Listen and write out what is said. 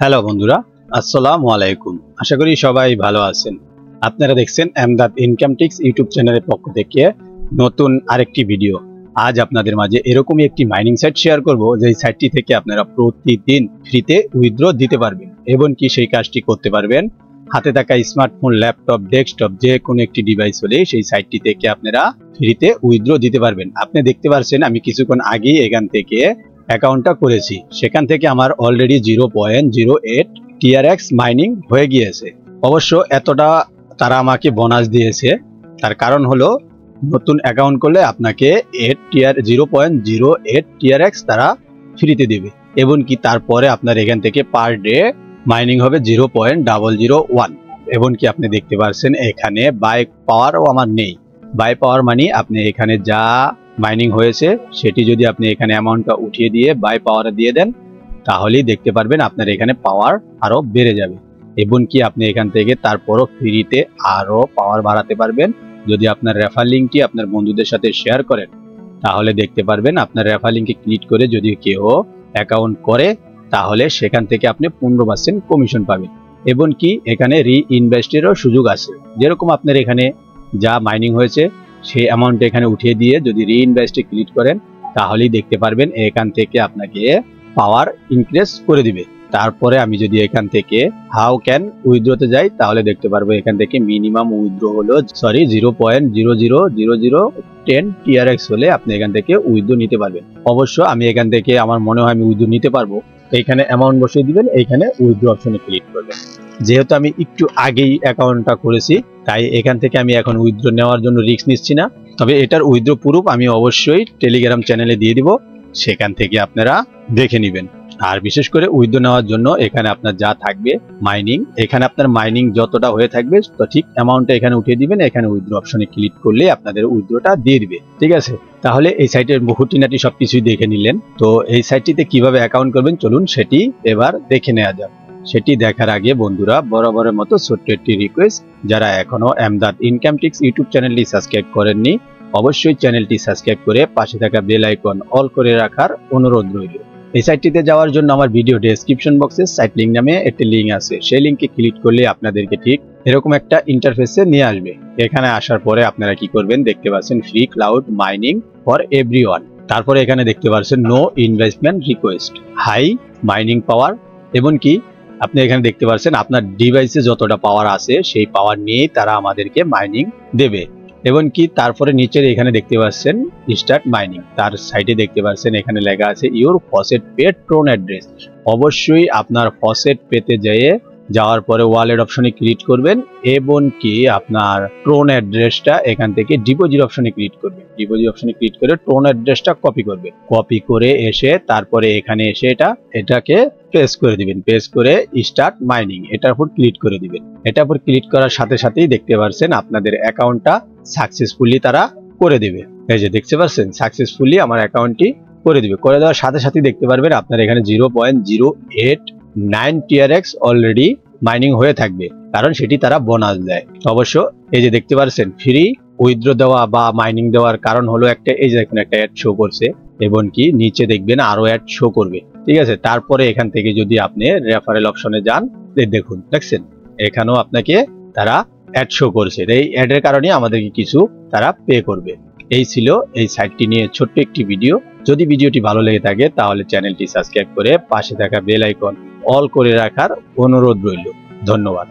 Hello বন্ধুরা, আসসালামু আলাইকুম। আশা করি সবাই ভালো আছেন। আপনারা দেখছেন এমদাদ ইনকাম টিপস ইউটিউব চ্যানেলের পক্ষ থেকে নতুন আরেকটি ভিডিও। আজ আপনাদের মাঝে এরকমই একটি মাইনিং সাইট শেয়ার করব, যেই সাইটটি থেকে আপনারা প্রতিদিন ফ্রিতে উইথড্র দিতে পারবেন এবং কি সেই কাজটি করতে পারবেন হাতে থাকা স্মার্টফোন, ল্যাপটপ, ডেস্কটপ যে কোনো একটি ডিভাইস হলে সেই সাইটটি থেকে আপনারা ফ্রিতে উইথড্র দিতে পারবেন। আপনি দেখতে পাচ্ছেন আমি কিছুক্ষণ আগেই এখান থেকে অ্যাকাউন্টটা করেছি, সেখান থেকে আমার অলরেডি 0.08 টিআরএক্স মাইনিং হয়ে গিয়েছে। অবশ্য এতটা তারা আমাকে বোনাস দিয়েছে, তার কারণ হলো নতুন অ্যাকাউন্ট করলে আপনাকে 0.08 টিআরএক্স তারা ফ্রিতে দেবে এবং কি তারপরে আপনার এখান থেকে পার ডে মাইনিং হবে 0.001 এবং কি আপনি দেখতে পাচ্ছেন এখানে বাই পাওয়ারও আমার নেই। বাই পাওয়ার মানে আপনি এখানে যা মাইনিং হয়েছে সেটি যদি আপনি এখানে অ্যামাউন্টটা উঠিয়ে দিয়ে বাই পাওয়ারে দিয়ে দেন তাহলেই দেখতে পারবেন আপনার এখানে পাওয়ার আরো বেড়ে যাবে এবং কি আপনি এখান থেকে তারপরও ফ্রিতে আরো পাওয়ার বাড়াতে পারবেন। যদি আপনার রেফার লিঙ্কটি আপনার বন্ধুদের সাথে শেয়ার করেন তাহলে দেখতে পারবেন আপনার রেফার লিঙ্কে ক্লিক করে যদি কেউ অ্যাকাউন্ট করে তাহলে সেখান থেকে আপনি 15% কমিশন পাবেন এবং কি এখানে রিইনভেস্টেরও সুযোগ আছে। যেরকম আপনার এখানে যা মাইনিং হয়েছে সেই অ্যামাউন্ট এখানে উঠিয়ে দিয়ে যদি রিইনভেস্টে ক্লিক করেন তাহলেই দেখতে পারবেন এখান থেকে আপনাকে পাওয়ার ইনক্রিজ করে দিবে। তারপরে আমি যদি এখান থেকে হাউ ক্যান উইথড্রতে যাই তাহলে দেখতে পারবো এখান থেকে মিনিমাম উইথড্র হলো 0.000010 টিআরএক্স হলে আপনি এখান থেকে উইথড্র নিতে পারবেন। অবশ্য আমি এখান থেকে আমার মনে হয় আমি উইথড্র নিতে পারবো। এইখানে অ্যামাউন্ট বসিয়ে দিবেন, এইখানে উইথড্র অপশনে ক্লিক করবেন। যেহেতু আমি একটু আগেই অ্যাকাউন্টটা করেছি তাই এখান থেকে আমি এখন উইথড্র নেওয়ার জন্য রিস্ক নিচ্ছি না, তবে এটার উইথড্র প্রুফ আমি অবশ্যই টেলিগ্রাম চ্যানেলে দিয়ে দিব, সেখান থেকে আপনারা দেখে নেবেন। আর বিশেষ করে উইথড্র নেওয়ার জন্য এখানে আপনার যা থাকবে মাইনিং, এখানে আপনার মাইনিং যতটা হয়ে থাকবে তো ঠিক অ্যামাউন্টটা এখানে উঠিয়ে দিবেন, এখানে উইথড্র অপশনে ক্লিক করলে আপনাদের উইথড্রটা দিয়ে দিবে। ঠিক আছে, তাহলে এই সাইটের খুঁটিনাটি সবকিছুই দেখে নিলেন। তো এই সাইটটিতে কিভাবে অ্যাকাউন্ট করবেন চলুন সেটি এবার দেখে নেওয়া যাক। সেটি দেখার আগে বন্ধুরা বরাবরের মতো ছোট্ট একটি রিকোয়েস্ট, যারা এখনো এমদাদ ইনকাম টিপস ইউটিউব চ্যানেলটি সাবস্ক্রাইব করেননি অবশ্যই চ্যানেলটি সাবস্ক্রাইব করে পাশে থাকা বেল আইকন অল করে রাখার অনুরোধ রইল। এই সাইটটিতে যাওয়ার জন্য আমার ভিডিও ডেসক্রিপশন বক্সে সাইট লিঙ্ক নামে একটি লিঙ্ক আছে, সেই লিঙ্কে ক্লিক করলে আপনাদেরকে ঠিক এরকম একটা ইন্টারফেসে নিয়ে আসবে। এখানে আসার পরে আপনারা কি করবেন দেখতে পাচ্ছেন free cloud mining for everyone. তারপরে এখানে দেখতে পাচ্ছেন no investment request, high mining power এবং কি আপনি এখানে দেখতে পাচ্ছেন আপনার ডিভাইসে যতটা পাওয়ার আছে সেই পাওয়ার নিয়েই তারা আমাদেরকে মাইনিং দেবে এবং কি তারপরে নিচের এখানে দেখতে পাচ্ছেন স্টার্ট মাইনিং, তার সাইডে দেখতে পাচ্ছেন এখানে লেখা আছে your faucet pay Tron address. অবশ্যই আপনার ফসেট পেতে যাওয়ার পরে ওয়ালেট অপশনে ক্লিক করবেন এবং কি আপনার ট্রোন অ্যাড্রেসটা এখান থেকে ডিপোজিট অপশনে ক্লিক করবেন। ডিপোজিট অপশনে ক্লিক করে ট্রোন অ্যাড্রেসটা কপি করবেন, কপি করে এসে তারপরে এখানে এসে এটাকে পেস্ট করে দিবেন, পেস্ট করে স্টার্ট মাইনিং এটার উপর ক্লিক করে দিবেন। এটার উপর ক্লিক করার সাথে সাথেই দেখতে পাচ্ছেন আপনাদের অ্যাকাউন্টটা সাকসেসফুলি তারা করে দিবে। এই যে দেখতে পাচ্ছেন সাকসেসফুলি আমার অ্যাকাউন্টটি করে দিবে। করে দেওয়ার সাথে সাথে দেখতে পারবেন আপনার এখানে 0.089 টিআরএক্স অলরেডি মাইনিং হয়ে থাকবে, কারণ সেটি তারা বোনাস দেয়। অবশ্য এই যে দেখতে পাচ্ছেন ফ্রি উইথড্র দেওয়া বা মাইনিং দেওয়ার কারণ হলো একটা, এই যে দেখুন একটা অ্যাড শো করছে এবং কি নিচে দেখবেন আরো অ্যাড শো করবে। ঠিক আছে, তারপরে এখান থেকে যদি আপনি রেফারেল অপশনে যান দেখুন দেখছেন এখানেও আপনাকে তারা অ্যাড শো করছে, এই অ্যাডের কারণে আমাদেরকে কিছু তারা পে করবে। এই ছিল এই সাইটটি নিয়ে ছোট্ট একটি ভিডিও। যদি ভিডিওটি ভালো লেগে থাকে তাহলে চ্যানেলটি সাবস্ক্রাইব করে পাশে থাকা বেল আইকন অল করে রাখার অনুরোধ রইল। ধন্যবাদ।